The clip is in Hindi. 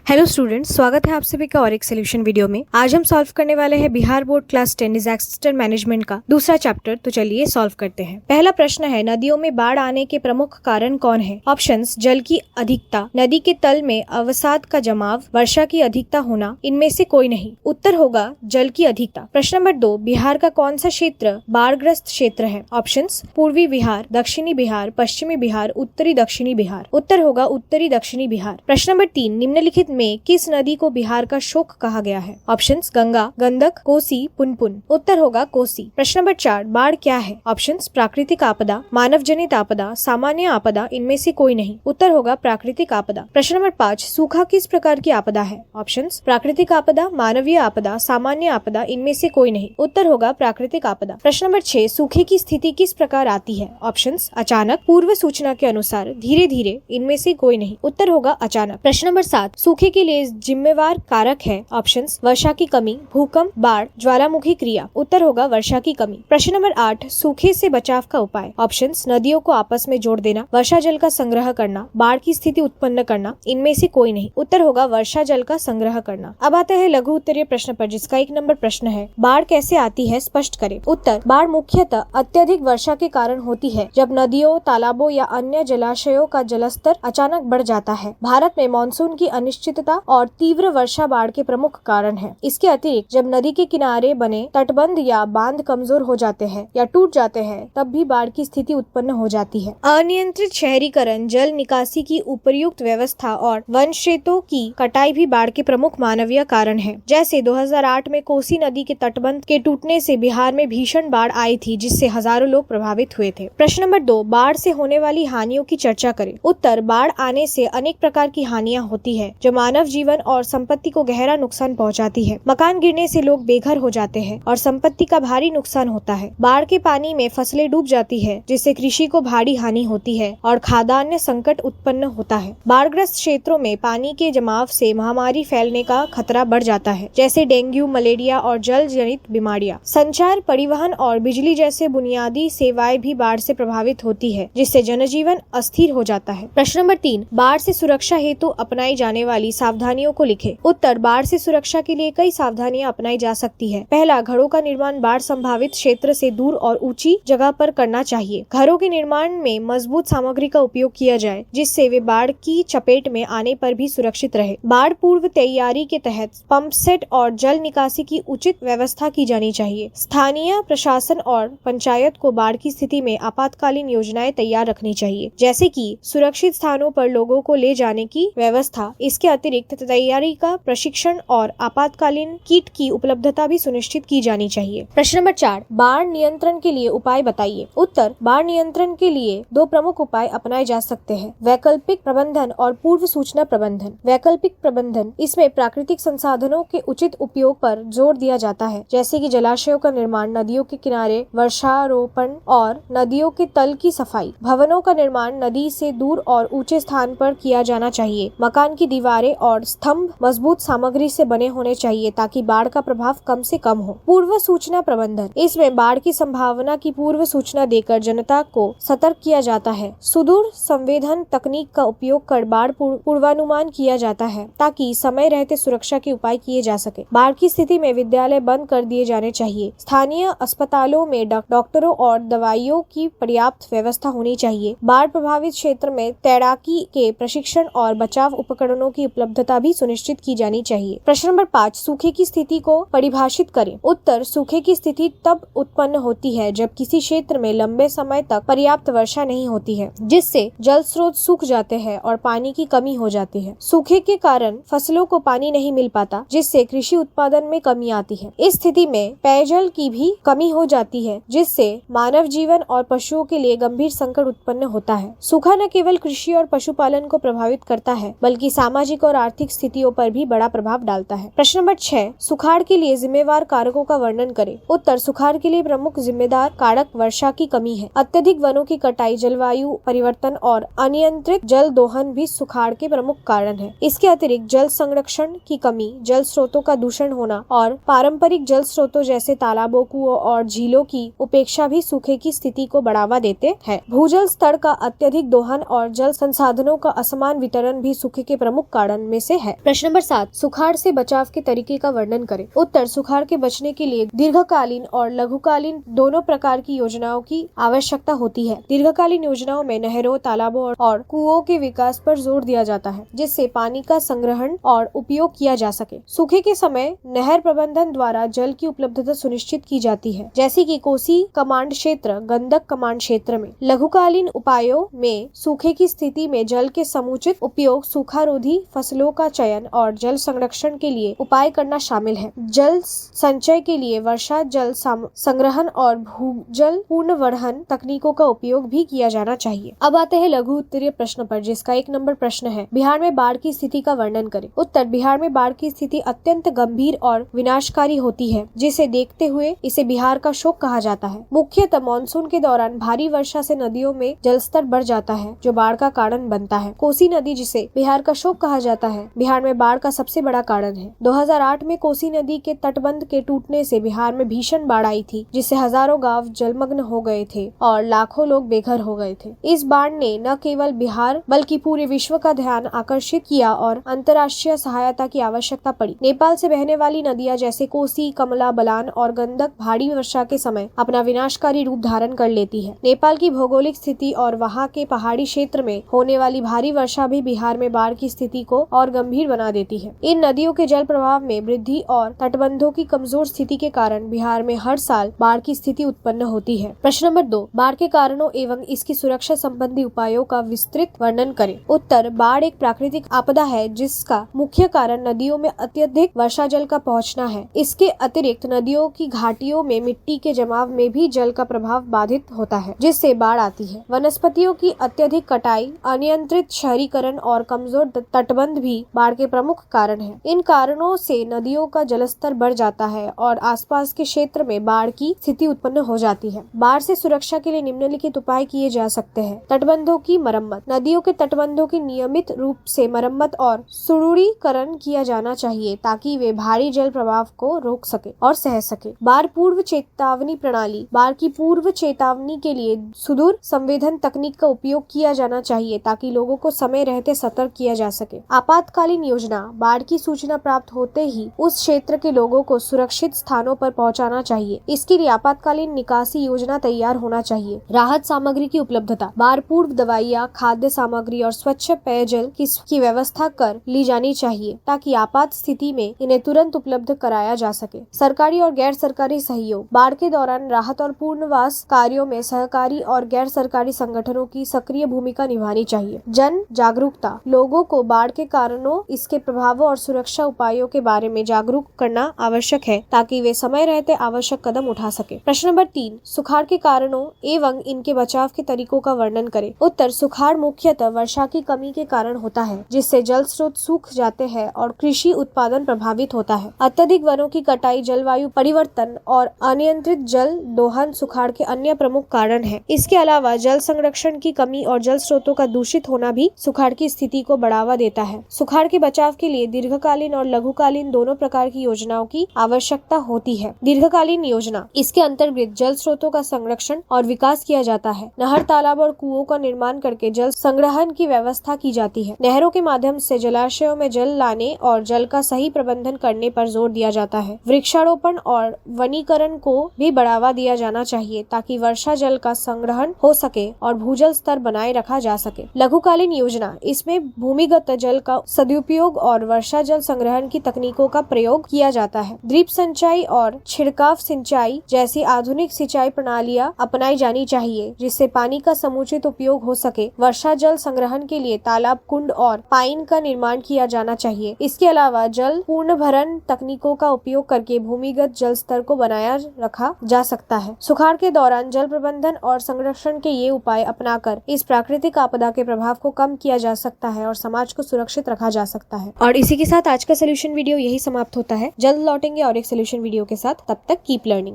हेलो स्टूडेंट्स, स्वागत है आप सभी का और एक सोल्यूशन वीडियो में। आज हम सॉल्व करने वाले हैं Bihar board class 10 disaster management का दूसरा चैप्टर। तो चलिए सॉल्व करते हैं। पहला प्रश्न है, नदियों में बाढ़ आने के प्रमुख कारण कौन है? ऑप्शंस, जल की अधिकता, नदी के तल में अवसाद का जमाव, वर्षा की अधिकता होना, इनमें से कोई नहीं। उत्तर होगा जल की अधिकता। प्रश्न नंबर 2, बिहार का कौन सा क्षेत्र बाढ़ग्रस्त क्षेत्र है? ऑप्शंस, पूर्वी बिहार, दक्षिणी बिहार, पश्चिमी बिहार, उत्तरी दक्षिणी बिहार। उत्तर होगा उत्तरी दक्षिणी बिहार। प्रश्न नंबर 3, निम्नलिखित में किस नदी को बिहार का शोक कहा गया है? ऑप्शंस, गंगा, गंडक, कोसी, पुनपुन। उत्तर होगा कोसी। प्रश्न नंबर 4, बाढ़ क्या है? ऑप्शंस, प्राकृतिक आपदा, मानव जनित आपदा, सामान्य आपदा, इनमें से कोई नहीं। उत्तर होगा प्राकृतिक आपदा। प्रश्न नंबर 5, सूखा किस प्रकार की आपदा है? ऑप्शंस, प्राकृतिक आपदा, मानवीय आपदा, सामान्य आपदा, इनमें से कोई नहीं। उत्तर होगा प्राकृतिक आपदा। प्रश्न नंबर 6, सूखे की स्थिति किस प्रकार आती है? ऑप्शंस, अचानक, पूर्व सूचना के अनुसार, धीरे धीरे, इनमें से कोई नहीं। उत्तर होगा अचानक। प्रश्न नंबर 7, सूखे के लिए जिम्मेवार कारक है? ऑप्शंस, वर्षा की कमी, भूकंप, बाढ़, ज्वालामुखी क्रिया। उत्तर होगा वर्षा की कमी। प्रश्न नंबर 8, सूखे से बचाव का उपाय? ऑप्शंस, नदियों को आपस में जोड़ देना, वर्षा जल का संग्रह करना, बाढ़ की स्थिति उत्पन्न करना, इनमें से कोई नहीं। उत्तर होगा वर्षा जल का संग्रह करना। अब आते हैं लघु उत्तरीय प्रश्न पर, जिसका 1 नंबर प्रश्न है, बाढ़ कैसे आती है, स्पष्ट करें। उत्तर, बाढ़ मुख्यतः अत्यधिक वर्षा के कारण होती है, जब नदियों, तालाबों या अन्य जलाशयों का जलस्तर अचानक बढ़ जाता है। भारत में मानसून की अनिश्चितता और तीव्र वर्षा बाढ़ के प्रमुख कारण है। इसके अतिरिक्त जब नदी के किनारे बने तटबंध या बांध कमजोर हो जाते हैं या टूट जाते हैं, तब भी बाढ़ की स्थिति उत्पन्न हो जाती है। अनियंत्रित शहरीकरण, जल निकासी की उपयुक्त व्यवस्था और वन क्षेत्रों की कटाई भी बाढ़ के प्रमुख मानवीय कारण है। जैसे 2008 में कोसी नदी के तटबंध के टूटने से बिहार में भीषण बाढ़ आई थी, जिससे हजारों लोग प्रभावित हुए थे। प्रश्न नंबर 2, बाढ़ से होने वाली हानियों की चर्चा करें। उत्तर, बाढ़ आने से अनेक प्रकार की हानियां होती है, जो मानव जीवन और संपत्ति को गहरा नुकसान पहुंचाती है। मकान गिरने से लोग बेघर हो जाते हैं और संपत्ति का भारी नुकसान होता है। बाढ़ के पानी में फसलें डूब जाती है, जिससे कृषि को भारी हानि होती है और खाद्यान्न संकट उत्पन्न होता है। बाढ़ग्रस्त क्षेत्रों में पानी के जमाव से महामारी फैलने का खतरा बढ़ जाता है, जैसे डेंगू, मलेरिया और जल जनित बीमारियां। संचार, परिवहन और बिजली जैसे बुनियादी सेवाएं भी बाढ़ से प्रभावित होती है, जिससे जनजीवन अस्थिर हो जाता है। प्रश्न नंबर 3, बाढ़ से सुरक्षा हेतु अपनाई जाने वाली सावधानियों को लिखे। उत्तर, बाढ़ से सुरक्षा के लिए कई सावधानियां अपनाई जा सकती है। पहला, घरों का निर्माण बाढ़ संभावित क्षेत्र से दूर और ऊंची जगह पर करना चाहिए। घरों के निर्माण में मजबूत सामग्री का उपयोग किया जाए, जिससे वे बाढ़ की चपेट में आने पर भी सुरक्षित रहे। बाढ़ पूर्व तैयारी के तहत पंप सेट और जल निकासी की उचित व्यवस्था की जानी चाहिए। स्थानीय प्रशासन और पंचायत को बाढ़ की स्थिति में आपातकालीन योजनाएं तैयार रखनी चाहिए, जैसे कि सुरक्षित स्थानों पर लोगों को ले जाने की व्यवस्था। इसके अतिरिक्त तैयारी का प्रशिक्षण और आपातकालीन किट की उपलब्धता भी सुनिश्चित की जानी चाहिए। प्रश्न नंबर 4, बाढ़ नियंत्रण के लिए उपाय बताइए। उत्तर, बाढ़ नियंत्रण के लिए 2 प्रमुख उपाय अपनाए जा सकते हैं, वैकल्पिक प्रबंधन और पूर्व सूचना प्रबंधन। वैकल्पिक प्रबंधन, इसमें प्राकृतिक संसाधनों के उचित उपयोग पर जोर दिया जाता है, जैसे कि जलाशयों का निर्माण, नदियों के किनारे वृक्षारोपण और नदियों के तल की सफाई। भवनों का निर्माण नदी से दूर और ऊंचे स्थान पर किया जाना चाहिए। मकान की दीवारें और स्तंभ मजबूत सामग्री से बने होने चाहिए, ताकि बाढ़ का प्रभाव कम से कम हो। पूर्व सूचना प्रबंधन, इसमें बाढ़ की संभावना की पूर्व सूचना देकर जनता को सतर्क किया जाता है। सुदूर संवेदन तकनीक का उपयोग कर बाढ़ पूर्वानुमान किया जाता है, ताकि समय रहते सुरक्षा के उपाय किए जा सके। बाढ़ की स्थिति में विद्यालय बंद कर दिए जाने चाहिए। स्थानीय अस्पतालों में डॉक्टरों और दवाइयों की पर्याप्त व्यवस्था होनी चाहिए। बाढ़ प्रभावित क्षेत्र में तैराकी के प्रशिक्षण और बचाव उपकरणों की उपलब्धता भी सुनिश्चित की जानी चाहिए। प्रश्न नंबर 5, सूखे की स्थिति को परिभाषित करें। उत्तर, सूखे की स्थिति तब उत्पन्न होती है जब किसी क्षेत्र में लंबे समय तक पर्याप्त वर्षा नहीं होती है, जिससे जल स्रोत सूख जाते हैं और पानी की कमी हो जाती है। सूखे के कारण फसलों को पानी नहीं मिल पाता, जिससे कृषि उत्पादन में कमी आती है। इस स्थिति में पेयजल की भी कमी हो जाती है, जिससे मानव जीवन और पशुओं के लिए गंभीर संकट उत्पन्न होता है। सूखा न केवल कृषि और पशुपालन को प्रभावित करता है, बल्कि सामाजिक और आर्थिक स्थितियों पर भी बड़ा प्रभाव डालता है। प्रश्न नंबर 6, सुखाड़ के लिए जिम्मेवार कारकों का वर्णन करें। उत्तर, सुखाड़ के लिए प्रमुख जिम्मेदार कारक वर्षा की कमी है। अत्यधिक वनों की कटाई, जलवायु परिवर्तन और अनियंत्रित जल दोहन भी सुखाड़ के प्रमुख कारण है। इसके अतिरिक्त जल संरक्षण की कमी, जल स्रोतों का दूषण होना और पारंपरिक जल स्रोतों जैसे तालाबों, कुओं और झीलों की उपेक्षा भी सूखे की स्थिति को बढ़ावा देते हैं। भूजल स्तर का अत्यधिक दोहन और जल संसाधनों का असमान वितरण भी सूखे के प्रमुख कारण कारण में से है। प्रश्न नंबर 7, सुखाड़ से बचाव के तरीके का वर्णन करें। उत्तर, सुखाड़ के बचने के लिए दीर्घकालीन और लघुकालीन दोनों प्रकार की योजनाओं की आवश्यकता होती है। दीर्घकालीन योजनाओं में नहरों, तालाबों और कुओं के विकास पर जोर दिया जाता है, जिससे पानी का संग्रहण और उपयोग किया जा सके। सूखे के समय नहर प्रबंधन द्वारा जल की उपलब्धता सुनिश्चित की जाती है, जैसे कि कोसी कमांड क्षेत्र, गंडक कमांड क्षेत्र में। लघुकालीन उपायों में सूखे की स्थिति में जल के समुचित उपयोग, सूखारोधी फसलों का चयन और जल संरक्षण के लिए उपाय करना शामिल है। जल संचय के लिए वर्षा जल संग्रहण और भूजल पुनर्वहन तकनीकों का उपयोग भी किया जाना चाहिए। अब आते हैं लघु उत्तरीय प्रश्न पर, जिसका 1 नंबर प्रश्न है, बिहार में बाढ़ की स्थिति का वर्णन करें। उत्तर, बिहार में बाढ़ की स्थिति अत्यंत गंभीर और विनाशकारी होती है, जिसे देखते हुए इसे बिहार का शोक कहा जाता है। मुख्यतः मानसून के दौरान भारी वर्षा से नदियों में जलस्तर बढ़ जाता है, जो बाढ़ का कारण बनता है। कोसी नदी, जिसे बिहार का शोक कहा जाता है, बिहार में बाढ़ का सबसे बड़ा कारण है। 2008 में कोसी नदी के तटबंध के टूटने से बिहार में भीषण बाढ़ आई थी, जिससे हजारों गांव जलमग्न हो गए थे और लाखों लोग बेघर हो गए थे। इस बाढ़ ने न केवल बिहार बल्कि पूरे विश्व का ध्यान आकर्षित किया और अंतर्राष्ट्रीय सहायता की आवश्यकता पड़ी। नेपाल से बहने वाली नदियां जैसे कोसी, कमला बलान और गंडक भारी वर्षा के समय अपना विनाशकारी रूप धारण कर लेती है। नेपाल की भौगोलिक स्थिति और वहाँ के पहाड़ी क्षेत्र में होने वाली भारी वर्षा भी बिहार में बाढ़ की स्थिति को और गंभीर बना देती है। इन नदियों के जल प्रवाह में वृद्धि और तटबंधों की कमजोर स्थिति के कारण बिहार में हर साल बाढ़ की स्थिति उत्पन्न होती है। प्रश्न नंबर 2, बाढ़ के कारणों एवं इसकी सुरक्षा संबंधी उपायों का विस्तृत वर्णन करें। उत्तर, बाढ़ एक प्राकृतिक आपदा है, जिसका मुख्य कारण नदियों में अत्यधिक वर्षा जल का पहुँचना है। इसके अतिरिक्त नदियों की घाटियों में मिट्टी के जमाव में भी जल का प्रभाव बाधित होता है, जिससे बाढ़ आती है। वनस्पतियों की अत्यधिक कटाई, अनियंत्रित शहरीकरण और कमजोर तटबंध भी बाढ़ के प्रमुख कारण हैं। इन कारणों से नदियों का जलस्तर बढ़ जाता है और आसपास के क्षेत्र में बाढ़ की स्थिति उत्पन्न हो जाती है। बाढ़ से सुरक्षा के लिए निम्नलिखित उपाय किए जा सकते हैं। तटबंधों की मरम्मत, नदियों के तटबंधों की नियमित रूप से मरम्मत और सुदृढ़ीकरण किया जाना चाहिए, ताकि वे भारी जल प्रवाह को रोक सके और सह सके। बाढ़ पूर्व चेतावनी प्रणाली, बाढ़ की पूर्व चेतावनी के लिए सुदूर संवेदन तकनीक का उपयोग किया जाना चाहिए, ताकि लोगों को समय रहते सतर्क किया जा सके। आपातकालीन योजना, बाढ़ की सूचना प्राप्त होते ही उस क्षेत्र के लोगों को सुरक्षित स्थानों पर पहुंचाना चाहिए। इसके लिए आपातकालीन निकासी योजना तैयार होना चाहिए। राहत सामग्री की उपलब्धता, बाढ़ पूर्व दवाइयाँ, खाद्य सामग्री और स्वच्छ पेयजल की व्यवस्था कर ली जानी चाहिए, ताकि आपात स्थिति में इन्हें तुरंत उपलब्ध कराया जा सके। सरकारी और गैर सरकारी सहयोग, बाढ़ के दौरान राहत और पुनर्वास कार्यों में सहकारी और गैर सरकारी संगठनों की सक्रिय भूमिका निभानी चाहिए। जन जागरूकता, लोगों को बाढ़ के कारणों, इसके प्रभावों और सुरक्षा उपायों के बारे में जागरूक करना आवश्यक है, ताकि वे समय रहते आवश्यक कदम उठा सके। प्रश्न नंबर 3, सुखाड़ के कारणों एवं इनके बचाव के तरीकों का वर्णन करें। उत्तर, सुखाड़ मुख्यतः वर्षा की कमी के कारण होता है, जिससे जल स्रोत सूख जाते हैं और कृषि उत्पादन प्रभावित होता है। अत्यधिक वनों की कटाई, जलवायु परिवर्तन और अनियंत्रित जल दोहन सुखाड़ के अन्य प्रमुख कारण हैं। इसके अलावा जल संरक्षण की कमी और जल स्रोतों का दूषित होना भी सुखाड़ की स्थिति को बढ़ावा देता है। सुखाड़ के बचाव के लिए दीर्घकालीन और लघुकालीन दोनों प्रकार की योजनाओं की आवश्यकता होती है। दीर्घकालीन योजना, इसके अंतर्गत जल स्रोतों का संरक्षण और विकास किया जाता है। नहर, तालाब और कुओं का निर्माण करके जल संग्रहण की व्यवस्था की जाती है। नहरों के माध्यम से जलाशयों में जल लाने और जल का सही प्रबंधन करने पर जोर दिया जाता है। वृक्षारोपण और वनीकरण को भी बढ़ावा दिया जाना चाहिए, ताकि वर्षा जल का संग्रहण हो सके और भूजल स्तर बनाए रखा जा सके। लघुकालीन योजना, इसमें भूमिगत जल का सदुपयोग और वर्षा जल संग्रहण की तकनीकों का प्रयोग किया जाता है। ड्रिप सिंचाई और छिड़काव सिंचाई जैसी आधुनिक सिंचाई प्रणालियां अपनाई जानी चाहिए, जिससे पानी का समुचित उपयोग हो सके। वर्षा जल संग्रहण के लिए तालाब, कुंड और पाइन का निर्माण किया जाना चाहिए। इसके अलावा जल पुनर्भरण तकनीकों का उपयोग करके भूमिगत जल स्तर को बनाया रखा जा सकता है। सुखाड़ के दौरान जल प्रबंधन और संरक्षण के ये उपाय अपनाकर इस प्राकृतिक आपदा के प्रभाव को कम किया जा सकता है और समाज को सुरक्षित रखा जा सकता है। और इसी के साथ आज का सोल्यूशन वीडियो यही समाप्त होता है। जल्द लौटेंगे और एक सोल्यूशन वीडियो के साथ। तब तक कीप लर्निंग।